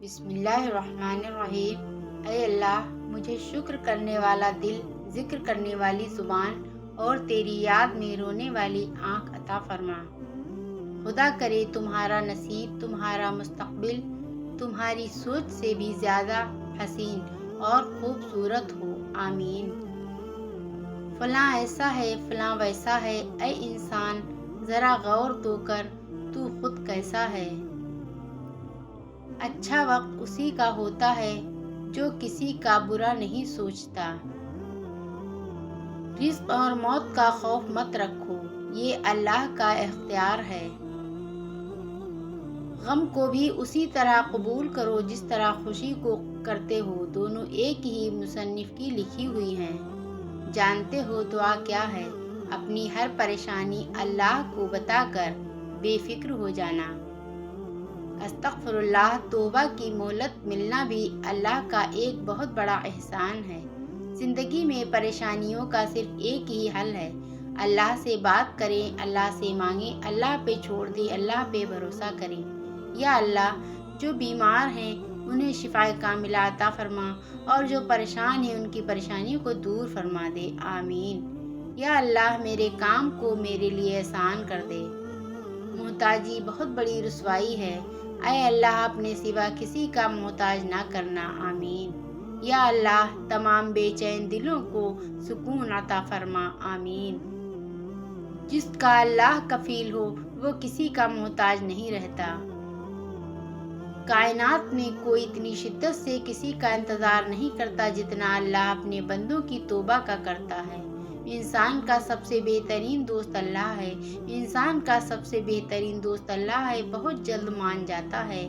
بسم اللہ الرحمن الرحیم۔ اے اللہ، مجھے شکر کرنے والا دل، ذکر کرنے والی زبان اور تیری یاد میں رونے والی آنکھ عطا فرما۔ خدا کرے تمہارا نصیب، تمہارا مستقبل تمہاری سوچ سے بھی زیادہ حسین اور خوبصورت ہو، آمین۔ فلاں ایسا ہے، فلاں ویسا ہے، اے انسان ذرا غور تو کر، تو خود کیسا ہے۔ اچھا وقت اسی کا ہوتا ہے جو کسی کا برا نہیں سوچتا۔ رزق اور موت کا خوف مت رکھو، یہ اللہ کا اختیار ہے۔ غم کو بھی اسی طرح قبول کرو جس طرح خوشی کو کرتے ہو، دونوں ایک ہی مصنف کی لکھی ہوئی ہیں۔ جانتے ہو دعا کیا ہے؟ اپنی ہر پریشانی اللہ کو بتا کر بے فکر ہو جانا۔ استغفر اللہ، توبہ کی مہلت ملنا بھی اللہ کا ایک بہت بڑا احسان ہے۔ زندگی میں پریشانیوں کا صرف ایک ہی حل ہے، اللہ سے بات کریں، اللہ سے مانگیں، اللہ پہ چھوڑ دیں، اللہ پہ بھروسہ کریں۔ یا اللہ، جو بیمار ہیں انہیں شفائے کاملہ عطا فرما، اور جو پریشان ہیں ان کی پریشانیوں کو دور فرما دے، آمین۔ یا اللہ، میرے کام کو میرے لیے آسان کر دے۔ محتاجی بہت بڑی رسوائی ہے، اے اللہ اپنے سوا کسی کا محتاج نہ کرنا، آمین۔ یا اللہ، تمام بے چین دلوں کو سکون عطا فرما، آمین۔ جس کا اللہ کفیل ہو وہ کسی کا محتاج نہیں رہتا۔ کائنات میں کوئی اتنی شدت سے کسی کا انتظار نہیں کرتا جتنا اللہ اپنے بندوں کی توبہ کا کرتا ہے۔ انسان کا سب سے بہترین دوست اللہ ہے، انسان کا سب سے بہترین دوست اللہ ہے، بہت جلد مان جاتا ہے،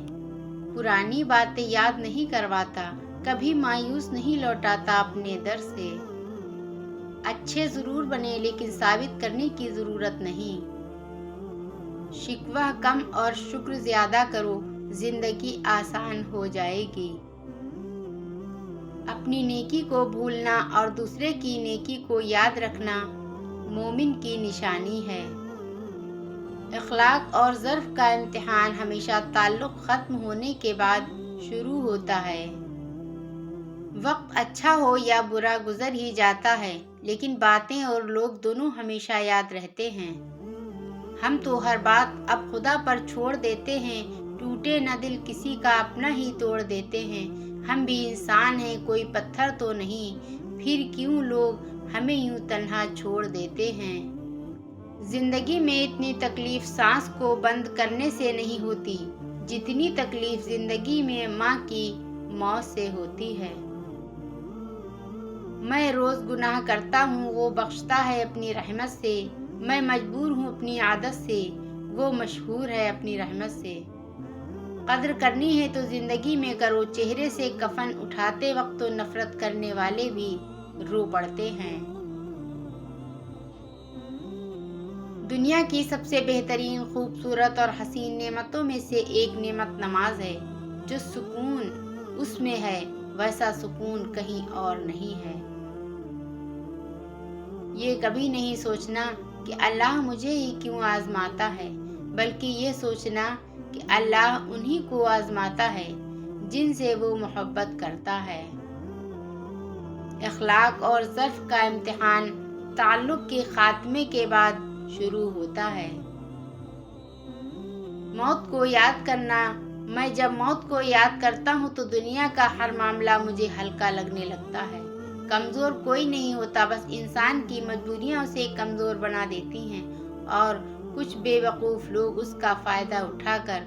پرانی باتیں یاد نہیں کرواتا، کبھی مایوس نہیں لوٹاتا اپنے در سے۔ اچھے ضرور بنے لیکن ثابت کرنے کی ضرورت نہیں۔ شکوہ کم اور شکر زیادہ کرو، زندگی آسان ہو جائے گی۔ اپنی نیکی کو بھولنا اور دوسرے کی نیکی کو یاد رکھنا مومن کی نشانی ہے۔ اخلاق اور ظرف کا امتحان ہمیشہ تعلق ختم ہونے کے بعد شروع ہوتا ہے۔ وقت اچھا ہو یا برا گزر ہی جاتا ہے، لیکن باتیں اور لوگ دونوں ہمیشہ یاد رہتے ہیں۔ ہم تو ہر بات اب خدا پر چھوڑ دیتے ہیں، ٹوٹے نہ دل کسی کا اپنا ہی توڑ دیتے ہیں۔ ہم بھی انسان ہیں، کوئی پتھر تو نہیں، پھر کیوں لوگ ہمیں یوں تنہا چھوڑ دیتے ہیں۔ زندگی میں اتنی تکلیف سانس کو بند کرنے سے نہیں ہوتی جتنی تکلیف زندگی میں ماں کی موت سے ہوتی ہے۔ میں روز گناہ کرتا ہوں، وہ بخشتا ہے اپنی رحمت سے، میں مجبور ہوں اپنی عادت سے، وہ مشہور ہے اپنی رحمت سے۔ قدر کرنی ہے تو زندگی میں کرو، چہرے سے کفن اٹھاتے وقت تو نفرت کرنے والے بھی رو پڑتے ہیں۔ دنیا کی سب سے بہترین، خوبصورت اور حسین نعمتوں میں سے ایک نعمت نماز ہے۔ جو سکون اس میں ہے ویسا سکون کہیں اور نہیں ہے۔ یہ کبھی نہیں سوچنا کہ اللہ مجھے ہی کیوں آزماتا ہے، بلکہ یہ سوچنا کہ اللہ انہی کو آزماتا ہے جن سے وہ محبت کرتا ہے۔ اخلاق اور ظرف کا امتحان تعلق کے خاتمے کے بعد شروع ہوتا ہے۔ موت کو یاد کرنا، میں جب موت کو یاد کرتا ہوں تو دنیا کا ہر معاملہ مجھے ہلکا لگنے لگتا ہے۔ کمزور کوئی نہیں ہوتا، بس انسان کی مجبوریاں اسے کمزور بنا دیتی ہیں، اور کچھ بے وقوف لوگ اس کا فائدہ اٹھا کر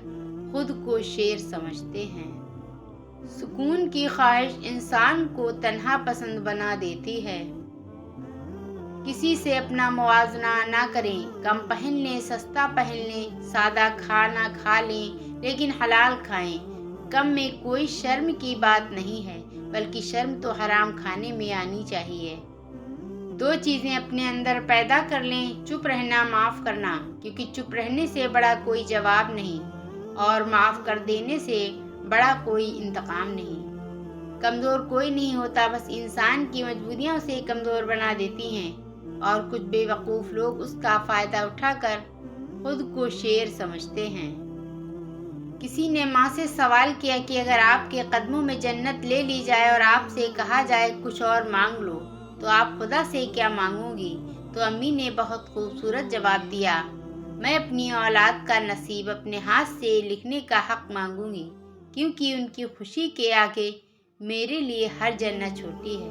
خود کو شیر سمجھتے ہیں۔ سکون کی خواہش انسان کو تنہا پسند بنا دیتی ہے۔ کسی سے اپنا موازنہ نہ کریں، کم پہن لیں، سستا پہن لیں، سادہ کھانا کھا لیں لیکن حلال کھائیں۔ کم میں کوئی شرم کی بات نہیں ہے، بلکہ شرم تو حرام کھانے میں آنی چاہیے۔ دو چیزیں اپنے اندر پیدا کر لیں، چپ رہنا، معاف کرنا، کیونکہ چپ رہنے سے بڑا کوئی جواب نہیں، اور معاف کر دینے سے بڑا کوئی انتقام نہیں۔ کمزور کوئی نہیں ہوتا، بس انسان کی مجبوریاں اسے کمزور بنا دیتی ہیں، اور کچھ بے وقوف لوگ اس کا فائدہ اٹھا کر خود کو شیر سمجھتے ہیں۔ کسی نے ماں سے سوال کیا کہ اگر آپ کے قدموں میں جنت لے لی جائے اور آپ سے کہا جائے کچھ اور مانگ لو تو آپ خدا سے کیا مانگو گی؟ تو امی نے بہت خوبصورت جواب دیا، میں اپنی اولاد کا نصیب اپنے ہاتھ سے لکھنے کا حق مانگوں گی، کیونکہ ان کی خوشی کے آگے میرے لیے ہر جنت چھوٹی ہے۔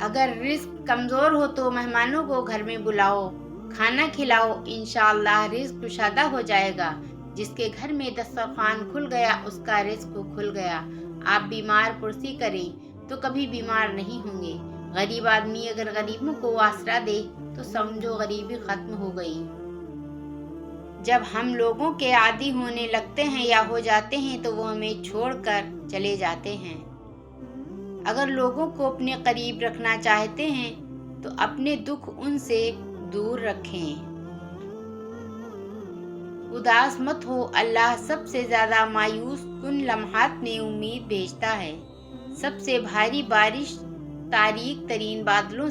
اگر رزق کمزور ہو تو مہمانوں کو گھر میں بلاؤ، کھانا کھلاؤ، انشاءاللہ رزق کشادہ ہو جائے گا۔ جس کے گھر میں دسترخوان کھل گیا اس کا رزق کھل گیا۔ آپ بیمار پرسی کریں تو کبھی بیمار نہیں ہوں گے۔ غریب آدمی اگر غریبوں کو آسرا دے تو سمجھو غریبی ختم ہو گئی۔ جب ہم لوگوں کے عادی ہونے لگتے ہیں یا ہو جاتے ہیں تو وہ ہمیں چھوڑ کر چلے جاتے ہیں۔ اگر لوگوں کو اپنے قریب رکھنا چاہتے ہیں تو اپنے دکھ ان سے دور رکھیں۔ اداس مت ہو، اللہ سب سے زیادہ مایوس کن لمحات میں امید بھیجتا ہے۔ سب سے بھاری بارش تاریک ترین بادلوں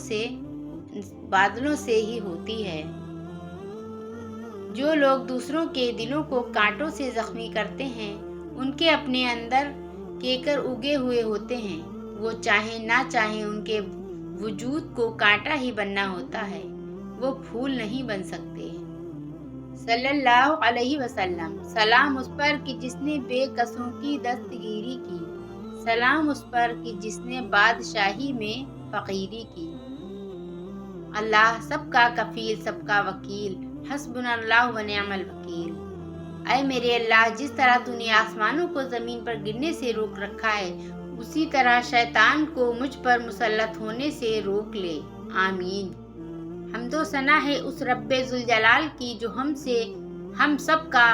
سے ہی ہوتی ہے۔ جو لوگ دوسروں کے دلوں کو کانٹوں سے زخمی کرتے ہیں ان کے اپنے اندر کیکر اگے ہوئے ہوتے ہیں۔ وہ چاہیں نہ چاہیں ان کے وجود کو کانٹا ہی بننا ہوتا ہے، وہ پھول نہیں بن سکتے۔ صلی اللہ علیہ وسلم۔ سلام اس پر کہ جس نے بے کسوں کی دستگیری کی، سلام اس پر کہ جس نے بادشاہی میں فقیری کی۔ اللہ سب کا کفیل سب کا وکیل، حسبنا اللہ و نعم الوکیل۔ اے میرے اللہ، جس طرح تو نے آسمانوں کو زمین پر گرنے سے روک رکھا ہے اسی طرح شیطان کو مجھ پر مسلط ہونے سے روک لے، آمین۔ حمد و ثنا ہے اس رب ذوالجلال کی جو ہم سب کا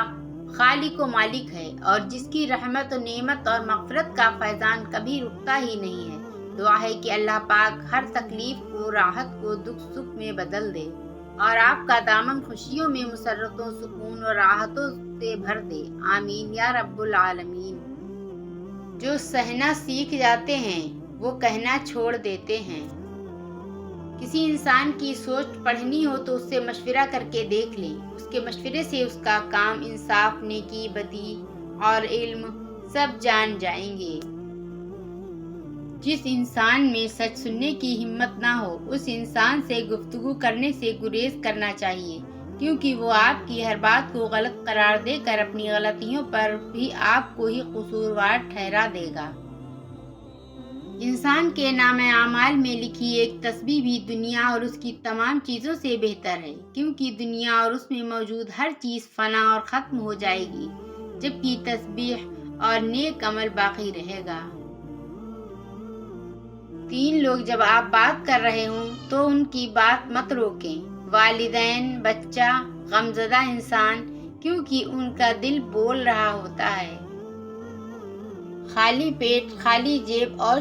خالق و مالک ہے اور جس کی رحمت و نعمت اور مغفرت کا فیضان کبھی رکتا ہی نہیں ہے۔ دعا ہے کہ اللہ پاک ہر تکلیف کو راحت کو دکھ سکھ میں بدل دے اور آپ کا دامن خوشیوں میں مسرتوں سکون اور راحتوں سے بھر دے، آمین یا رب العالمین۔ جو سہنا سیکھ جاتے ہیں وہ کہنا چھوڑ دیتے ہیں۔ کسی انسان کی سوچ پڑھنی ہو تو اس سے مشورہ کر کے دیکھ لیں، اس کے مشورے سے اس کا کام انصاف، نیکی، بدی اور علم سب جان جائیں گے۔ جس انسان میں سچ سننے کی ہمت نہ ہو اس انسان سے گفتگو کرنے سے گریز کرنا چاہیے، کیونکہ وہ آپ کی ہر بات کو غلط قرار دے کر اپنی غلطیوں پر بھی آپ کو ہی قصوروار ٹھہرا دے گا۔ انسان کے نام اعمال میں لکھی ایک تسبیح بھی دنیا اور اس کی تمام چیزوں سے بہتر ہے، کیونکہ دنیا اور اس میں موجود ہر چیز فنا اور ختم ہو جائے گی، جبکہ تسبیح اور نیک عمل باقی رہے گا۔ 3 لوگ جب آپ بات کر رہے ہوں تو ان کی بات مت روکیں، والدین، بچہ، غمزدہ انسان، کیونکہ ان کا دل بول رہا ہوتا ہے۔ خالی پیٹ، خالی جیب اور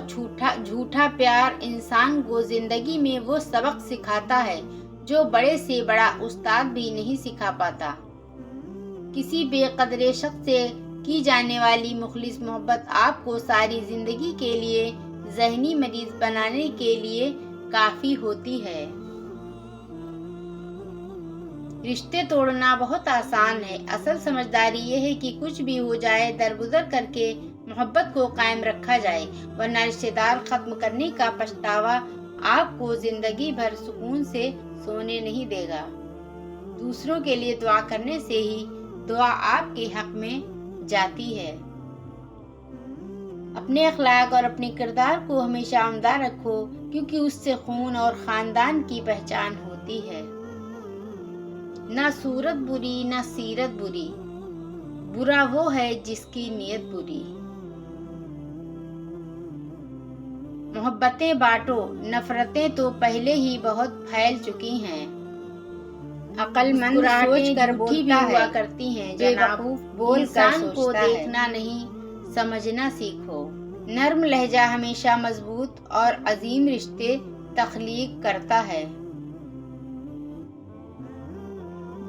جھوٹا پیار انسان کو زندگی میں وہ سبق سکھاتا ہے جو بڑے سے بڑا استاد بھی نہیں سکھا پاتا۔ کسی بے قدر شخص سے کی جانے والی مخلص محبت آپ کو ساری زندگی کے لیے ذہنی مریض بنانے کے لیے کافی ہوتی ہے۔ رشتے توڑنا بہت آسان ہے، اصل سمجھداری یہ ہے کہ کچھ بھی ہو جائے درگزر کر کے محبت کو قائم رکھا جائے، ورنہ رشتے دار ختم کرنے کا پچھتاوا آپ کو زندگی بھر سکون سے سونے نہیں دے گا۔ دوسروں کے لیے دعا کرنے سے ہی دعا آپ کے حق میں جاتی ہے۔ اپنے اخلاق اور اپنے کردار کو ہمیشہ عمدہ رکھو، کیونکہ اس سے خون اور خاندان کی پہچان ہوتی ہے۔ نہ صورت بری نہ سیرت بری، برا وہ ہے جس کی نیت بری۔ محبتیں بانٹو، نفرتیں تو پہلے ہی بہت پھیل چکی ہیں۔ عقل مند سوچ کر بولتا بھی ہوا کرتی ہیں، جناب بول کر کو دیکھنا نہیں سمجھنا سیکھو۔ نرم لہجہ ہمیشہ مضبوط اور عظیم رشتے تخلیق کرتا ہے۔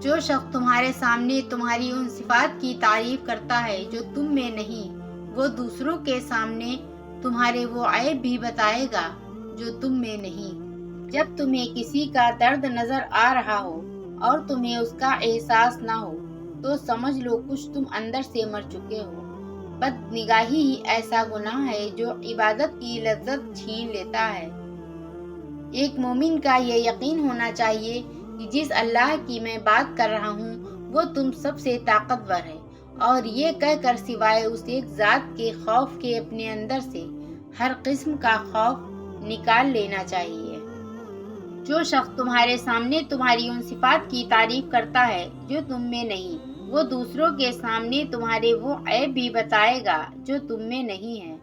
جو شخص تمہارے سامنے تمہاری ان صفات کی تعریف کرتا ہے جو تم میں نہیں، وہ دوسروں کے سامنے تمہارے وہ عیب بھی بتائے گا جو تم میں نہیں۔ جب تمہیں کسی کا درد نظر آ رہا ہو اور تمہیں اس کا احساس نہ ہو تو سمجھ لو کچھ تم اندر سے مر چکے ہو۔ بد نگاہی ہی ایسا گناہ ہے جو عبادت کی لذت چھین لیتا ہے۔ ایک مومن کا یہ یقین ہونا چاہیے کہ جس اللہ کی میں بات کر رہا ہوں وہ تم سب سے طاقتور ہے، اور یہ کہہ کر سوائے اس ایک ذات کے خوف کے اپنے اندر سے ہر قسم کا خوف نکال لینا چاہیے۔ جو شخص تمہارے سامنے تمہاری ان صفات کی تعریف کرتا ہے جو تم میں نہیں، وہ دوسروں کے سامنے تمہارے وہ عیب بھی بتائے گا جو تم میں نہیں ہے۔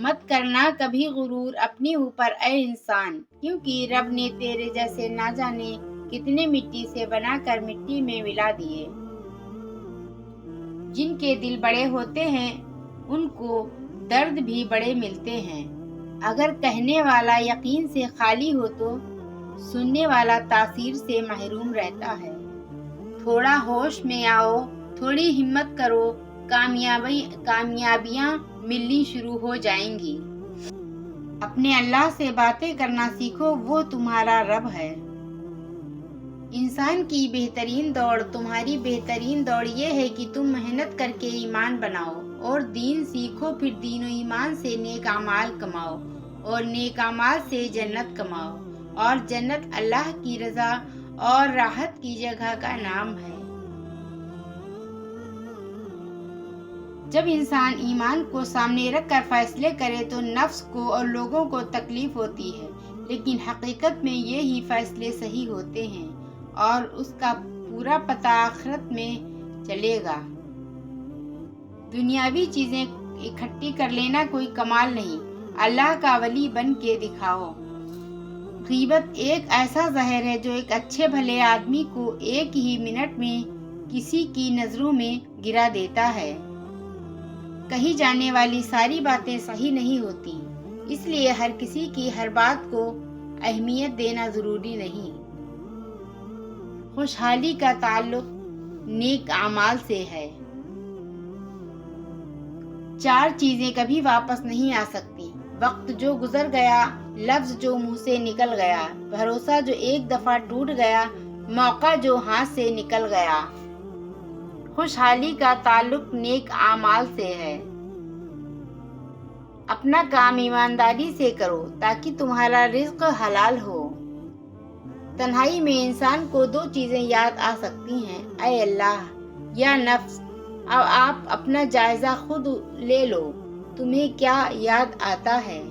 مت کرنا کبھی غرور اپنے اوپر اے انسان، کیونکہ رب نے تیرے جیسے نہ جانے کتنے مٹی سے بنا کر مٹی میں ملا دیے۔ جن کے دل بڑے ہوتے ہیں ان کو درد بھی بڑے ملتے ہیں۔ اگر کہنے والا یقین سے خالی ہو تو سننے والا تاثیر سے محروم رہتا ہے۔ تھوڑا ہوش میں آؤ، تھوڑی ہمت کرو، کامیابیاں ملنی شروع ہو جائیں گی۔ اپنے اللہ سے باتیں کرنا سیکھو، وہ تمہارا رب ہے۔ انسان کی بہترین دوڑ، تمہاری بہترین دوڑ یہ ہے کہ تم محنت کر کے ایمان بناؤ اور دین سیکھو، پھر دین و ایمان سے نیک اعمال کماؤ اور نیک اعمال سے جنت کماؤ، اور جنت اللہ کی رضا اور راحت کی جگہ کا نام ہے۔ جب انسان ایمان کو سامنے رکھ کر فیصلے کرے تو نفس کو اور لوگوں کو تکلیف ہوتی ہے، لیکن حقیقت میں یہی فیصلے صحیح ہوتے ہیں اور اس کا پورا پتہ آخرت میں چلے گا۔ دنیاوی چیزیں اکٹھی کر لینا کوئی کمال نہیں، اللہ کا ولی بن کے دکھاؤ۔ غیبت ایک ایسا زہر ہے جو ایک اچھے بھلے آدمی کو ایک ہی منٹ میں کسی کی نظروں میں گرا دیتا ہے۔ کہی جانے والی ساری باتیں صحیح نہیں ہوتی، اس لیے ہر کسی کی ہر بات کو اہمیت دینا ضروری نہیں۔ خوشحالی کا تعلق نیک اعمال سے ہے۔ 4 چیزیں کبھی واپس نہیں آ سکتی: وقت جو گزر گیا، لفظ جو منہ سے نکل گیا، بھروسہ جو ایک دفعہ ٹوٹ گیا، موقع جو ہاتھ سے نکل گیا۔ خوشحالی کا تعلق نیک اعمال سے ہے۔ اپنا کام ایمانداری سے کرو تاکہ تمہارا رزق حلال ہو۔ تنہائی میں انسان کو 2 چیزیں یاد آ سکتی ہیں: اے اللہ یا نفس۔ اب آپ اپنا جائزہ خود لے لو، تمہیں کیا یاد آتا ہے؟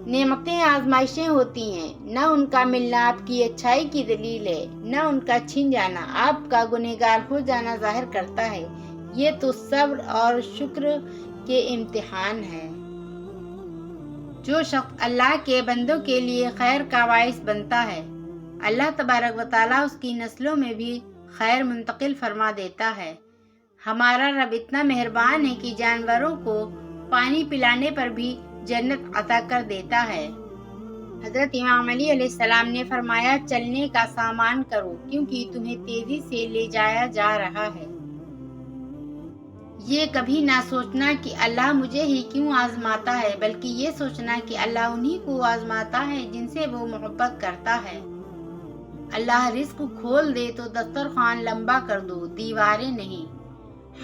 نعمتیں آزمائشیں ہوتی ہیں، نہ ان کا ملنا آپ کی اچھائی کی دلیل ہے، نہ ان کا چھن جانا آپ کا گنہگار ہو جانا ظاہر کرتا ہے۔ یہ تو صبر اور شکر کے امتحان ہے۔ جو شخص اللہ کے بندوں کے لیے خیر کا باعث بنتا ہے، اللہ تبارک و تعالیٰ اس کی نسلوں میں بھی خیر منتقل فرما دیتا ہے۔ ہمارا رب اتنا مہربان ہے کہ جانوروں کو پانی پلانے پر بھی جنت عطا کر دیتا ہے۔ حضرت امام علی علیہ السلام نے فرمایا، چلنے کا سامان کرو کیونکہ تمہیں تیزی سے لے جایا جا رہا ہے۔ یہ کبھی نہ سوچنا کہ اللہ مجھے ہی کیوں آزماتا ہے، بلکہ یہ سوچنا کہ اللہ انہی کو آزماتا ہے جن سے وہ محبت کرتا ہے۔ اللہ رزق کھول دے تو دسترخوان لمبا کر دو، دیواریں نہیں۔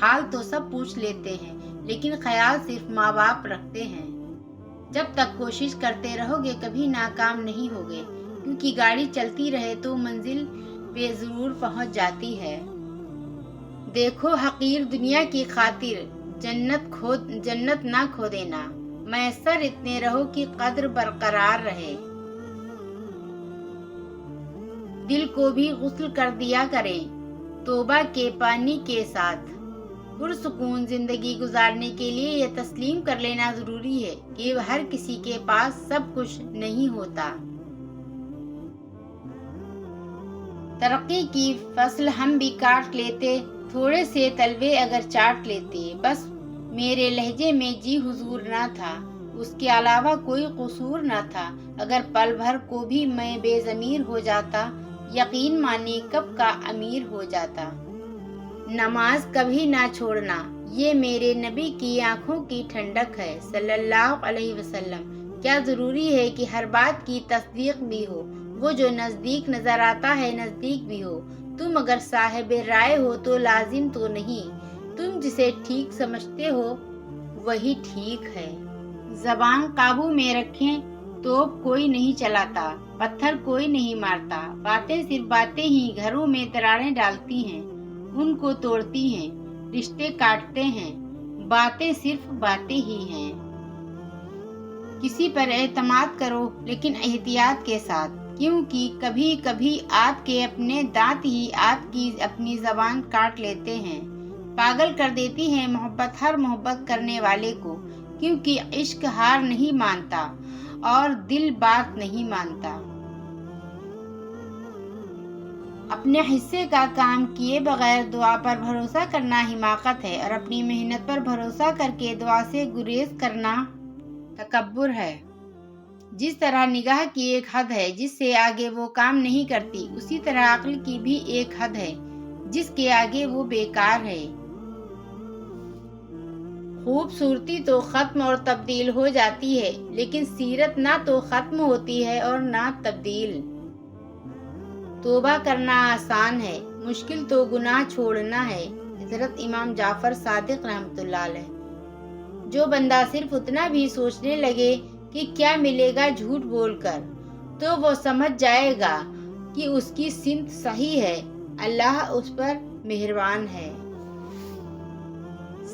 حال تو سب پوچھ لیتے ہیں لیکن خیال صرف ماں باپ رکھتے ہیں۔ جب تک کوشش کرتے رہو گے کبھی ناکام نہیں ہوگے، کیونکہ گاڑی چلتی رہے تو منزل پہ ضرور پہنچ جاتی ہے۔ دیکھو حقیر دنیا کی خاطر جنت نہ کھو دینا، میسر اتنے رہو کہ قدر برقرار رہے۔ دل کو بھی غسل کر دیا کریں توبہ کے پانی کے ساتھ۔ پرسکون زندگی گزارنے کے لیے یہ تسلیم کر لینا ضروری ہے کہ ہر کسی کے پاس سب کچھ نہیں ہوتا۔ ترقی کی فصل ہم بھی کاٹ لیتے، تھوڑے سے تلوے اگر چاٹ لیتے، بس میرے لہجے میں جی حضور نہ تھا، اس کے علاوہ کوئی قصور نہ تھا۔ اگر پل بھر کو بھی میں بے ضمیر ہو جاتا، یقین مانے کب کا امیر ہو جاتا۔ نماز کبھی نہ چھوڑنا، یہ میرے نبی کی آنکھوں کی ٹھنڈک ہے صلی اللہ علیہ وسلم۔ کیا ضروری ہے کہ ہر بات کی تصدیق بھی ہو؟ وہ جو نزدیک نظر آتا ہے نزدیک بھی ہو۔ تم اگر صاحب رائے ہو تو لازم تو نہیں تم جسے ٹھیک سمجھتے ہو وہی ٹھیک ہے۔ زبان قابو میں رکھیں، توپ کوئی نہیں چلاتا، پتھر کوئی نہیں مارتا، باتیں صرف باتیں ہی گھروں میں دراریں ڈالتی ہیں، ان کو توڑتی ہیں، رشتے کاٹتے ہیں۔ باتیں صرف باتیں ہی ہیں۔ کسی پر اعتماد کرو لیکن احتیاط کے ساتھ، کیونکہ کبھی کبھی آپ کے اپنے دانت ہی آپ کی اپنی زبان کاٹ لیتے ہیں۔ پاگل کر دیتی ہے محبت ہر محبت کرنے والے کو، کیونکہ عشق ہار نہیں مانتا اور دل بات نہیں مانتا۔ اپنے حصے کا کام کیے بغیر دعا پر بھروسہ کرنا حماقت ہے، اور اپنی محنت پر بھروسہ کر کے دعا سے گریز کرنا تکبر ہے۔ جس طرح نگاہ کی ایک حد ہے جس سے آگے وہ کام نہیں کرتی، اسی طرح عقل کی بھی ایک حد ہے جس کے آگے وہ بیکار ہے۔ خوبصورتی تو ختم اور تبدیل ہو جاتی ہے، لیکن سیرت نہ تو ختم ہوتی ہے اور نہ تبدیل۔ توبہ کرنا آسان ہے، مشکل تو گناہ چھوڑنا ہے۔ حضرت امام جعفر صادق رحمۃ اللہ علیہ۔ جو بندہ صرف اتنا بھی سوچنے لگے کہ کیا ملے گا جھوٹ بول کر، تو وہ سمجھ جائے گا کہ اس کی سمت صحیح ہے، اللہ اس پر مہربان ہے۔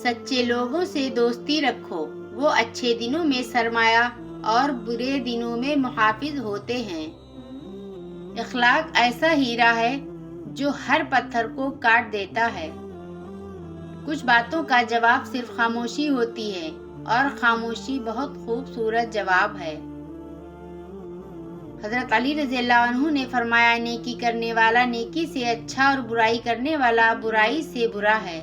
سچے لوگوں سے دوستی رکھو، وہ اچھے دنوں میں سرمایہ اور برے دنوں میں محافظ ہوتے ہیں۔ اخلاق ایسا ہیرا ہے جو ہر پتھر کو کاٹ دیتا ہے۔ کچھ باتوں کا جواب صرف خاموشی ہوتی ہے، اور خاموشی بہت خوبصورت جواب ہے۔ حضرت علی رضی اللہ عنہ نے فرمایا، نیکی کرنے والا نیکی سے اچھا اور برائی کرنے والا برائی سے برا ہے۔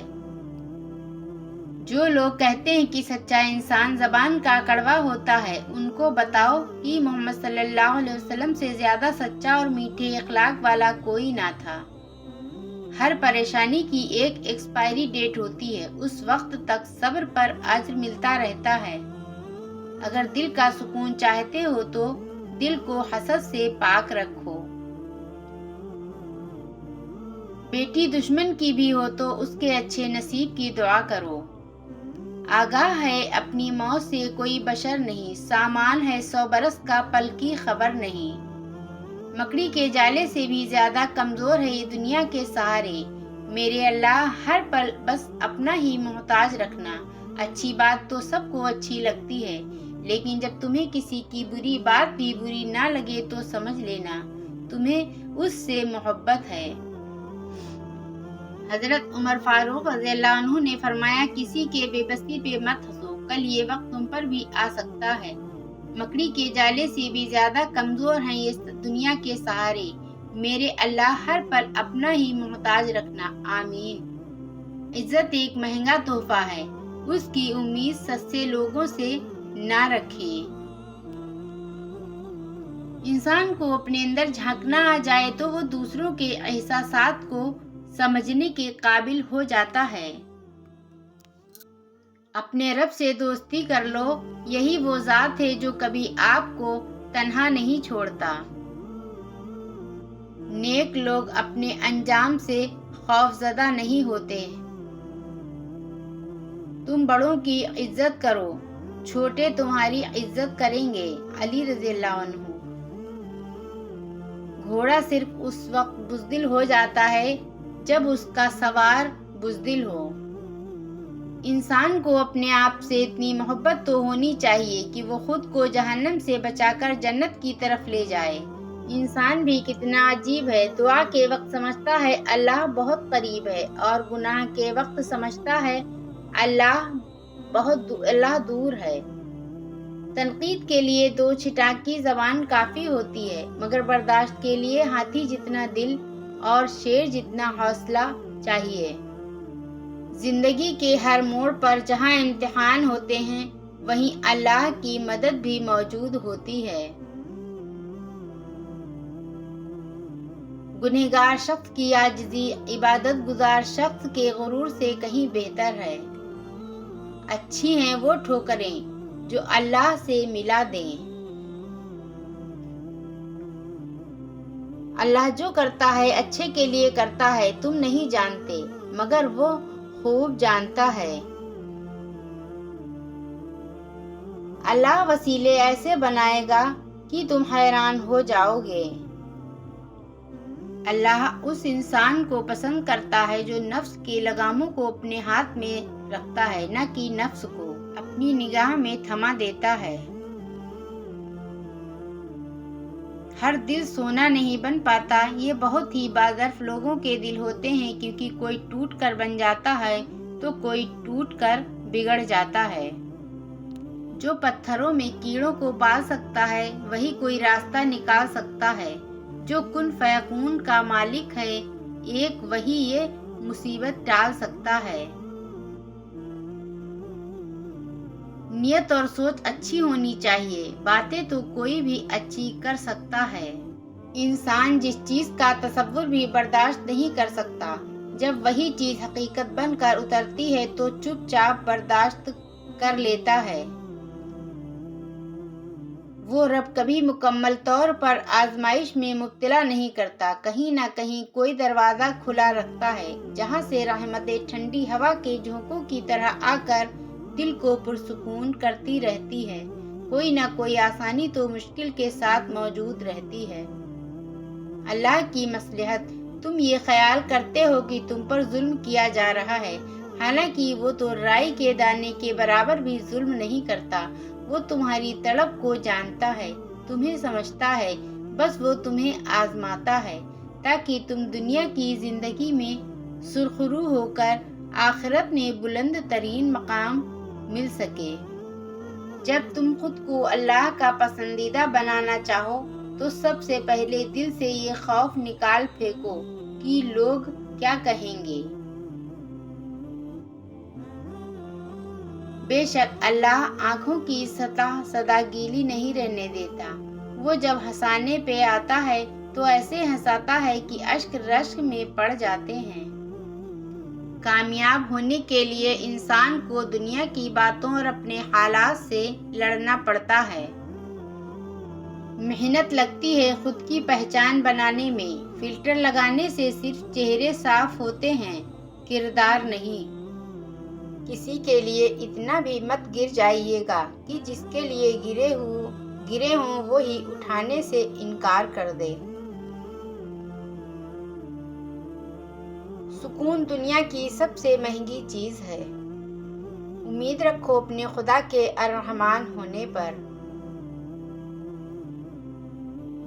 جو لوگ کہتے ہیں کہ سچا انسان زبان کا کڑوا ہوتا ہے، ان کو بتاؤ کہ محمد صلی اللہ علیہ وسلم سے زیادہ سچا اور میٹھے اخلاق والا کوئی نہ تھا۔ ہر پریشانی کی ایک ایکسپائری ڈیٹ ہوتی ہے، اس وقت تک صبر پر اجر ملتا رہتا ہے۔ اگر دل کا سکون چاہتے ہو تو دل کو حسد سے پاک رکھو۔ بیٹی دشمن کی بھی ہو تو اس کے اچھے نصیب کی دعا کرو۔ آگاہ ہے اپنی موت سے کوئی بشر نہیں، سامان ہے 100 برس کا پل کی خبر نہیں۔ مکڑی کے جالے سے بھی زیادہ کمزور ہے یہ دنیا کے سہارے، میرے اللہ ہر پل بس اپنا ہی محتاج رکھنا۔ اچھی بات تو سب کو اچھی لگتی ہے، لیکن جب تمہیں کسی کی بری بات بھی بری نہ لگے تو سمجھ لینا تمہیں اس سے محبت ہے۔ حضرت عمر فاروق رضی اللہ عنہ نے فرمایا، کسی کے بے بسی پہ مت ہنسو، کل یہ وقت تم پر بھی آ سکتا ہے۔ مکڑی کے جالے سے بھی زیادہ کمزور ہیں یہ دنیا کے سہارے، میرے اللہ ہر پل اپنا ہی محتاج رکھنا، آمین۔ عزت ایک مہنگا تحفہ ہے، اس کی امید سستے لوگوں سے نہ رکھیں۔ انسان کو اپنے اندر جھانکنا آ جائے تو وہ دوسروں کے احساسات کو سمجھنے کے قابل ہو جاتا ہے۔ اپنے رب سے دوستی کر لو، یہی وہ ذات ہے جو کبھی آپ کو تنہا نہیں چھوڑتا۔ نیک لوگ اپنے انجام سے خوفزدہ نہیں ہوتے۔ تم بڑوں کی عزت کرو، چھوٹے تمہاری عزت کریں گے، علی رضی اللہ عنہ۔ گھوڑا صرف اس وقت بزدل ہو جاتا ہے جب اس کا سوار بزدل ہو۔ انسان کو اپنے آپ سے اتنی محبت تو ہونی چاہیے کہ وہ خود کو جہنم سے بچا کر جنت کی طرف لے جائے۔ انسان بھی کتنا عجیب ہے، دعا کے وقت سمجھتا ہے اللہ بہت قریب ہے، اور گناہ کے وقت سمجھتا ہے اللہ دور ہے۔ تنقید کے لیے 2 چھٹانک کی زبان کافی ہوتی ہے، مگر برداشت کے لیے ہاتھی جتنا دل اور شیر جتنا حوصلہ چاہیے۔ زندگی کے ہر موڑ پر جہاں امتحان ہوتے ہیں، وہیں اللہ کی مدد بھی موجود ہوتی ہے۔ گنہگار شخص کی عاجزی عبادت گزار شخص کے غرور سے کہیں بہتر ہے۔ اچھی ہیں وہ ٹھوکریں جو اللہ سے ملا دیں۔ اللہ جو کرتا ہے اچھے کے لیے کرتا ہے، تم نہیں جانتے، مگر وہ خوب جانتا ہے۔ اللہ وسیلے ایسے بنائے گا کہ تم حیران ہو جاؤ گے۔ اللہ اس انسان کو پسند کرتا ہے جو نفس کے لگاموں کو اپنے ہاتھ میں رکھتا ہے، نہ کہ نفس کو اپنی نگاہ میں تھما دیتا ہے۔ ہر دل سونا نہیں بن پاتا، یہ بہت ہی باظرف لوگوں کے دل ہوتے ہیں، کیونکہ کوئی ٹوٹ کر بن جاتا ہے تو کوئی ٹوٹ کر بگڑ جاتا ہے۔ جو پتھروں میں کیڑوں کو پال سکتا ہے وہی کوئی راستہ نکال سکتا ہے۔ جو کن فیکون کا مالک ہے ایک، وہی یہ مصیبت ٹال سکتا ہے۔ نیت اور سوچ اچھی ہونی چاہیے، باتیں تو کوئی بھی اچھی کر سکتا ہے۔ انسان جس چیز کا تصور بھی برداشت نہیں کر سکتا، جب وہی چیز حقیقت بن کر اترتی ہے تو چپ چاپ برداشت کر لیتا ہے۔ وہ رب کبھی مکمل طور پر آزمائش میں مبتلا نہیں کرتا، کہیں نہ کہیں کوئی دروازہ کھلا رکھتا ہے جہاں سے رحمتیں ٹھنڈی ہوا کے جھونکوں کی طرح آ کر دل کو پرسکون کرتی رہتی ہے۔ کوئی نہ کوئی آسانی تو مشکل کے ساتھ موجود رہتی ہے۔ اللہ کی مصلحت، تم یہ خیال کرتے ہو کہ تم پر ظلم کیا جا رہا ہے، حالانکہ وہ تو رائی کے دانے کے برابر بھی ظلم نہیں کرتا۔ وہ تمہاری طلب کو جانتا ہے، تمہیں سمجھتا ہے، بس وہ تمہیں آزماتا ہے تاکہ تم دنیا کی زندگی میں سرخرو ہو کر آخرت میں بلند ترین مقام مل سکے۔ جب تم خود کو اللہ کا پسندیدہ بنانا چاہو تو سب سے پہلے دل سے یہ خوف نکال پھینکو کہ لوگ کیا کہیں گے۔ بے شک اللہ آنکھوں کی سطح سدا گیلی نہیں رہنے دیتا، وہ جب ہنسانے پہ آتا ہے تو ایسے ہنساتا ہے کہ اشک رشک میں پڑ جاتے ہیں۔ کامیاب ہونے کے لیے انسان کو دنیا کی باتوں اور اپنے حالات سے لڑنا پڑتا ہے۔ محنت لگتی ہے خود کی پہچان بنانے میں، فلٹر لگانے سے صرف چہرے صاف ہوتے ہیں، کردار نہیں۔ کسی کے لیے اتنا بھی مت گر جائیے گا کہ جس کے لیے گرے ہوں وہی اٹھانے سے انکار کر دے۔ سکون دنیا کی سب سے مہنگی چیز ہے۔ امید رکھو اپنے خدا کے الرحمن ہونے پر،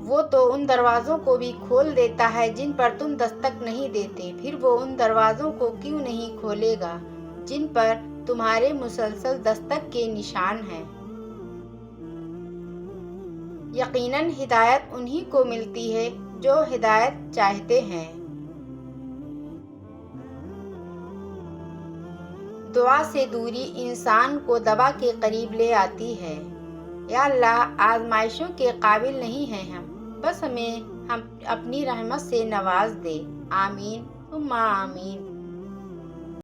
وہ تو ان دروازوں کو بھی کھول دیتا ہے جن پر تم دستک نہیں دیتے، پھر وہ ان دروازوں کو کیوں نہیں کھولے گا جن پر تمہارے مسلسل دستک کے نشان ہیں۔ یقیناً ہدایت انہی کو ملتی ہے جو ہدایت چاہتے ہیں۔ دعا سے دوری انسان کو دبا کے قریب لے آتی ہے۔ یا اللہ، آزمائشوں کے قابل نہیں ہیں ہم، بس ہم اپنی رحمت سے نواز دے۔ آمین ثم آمین۔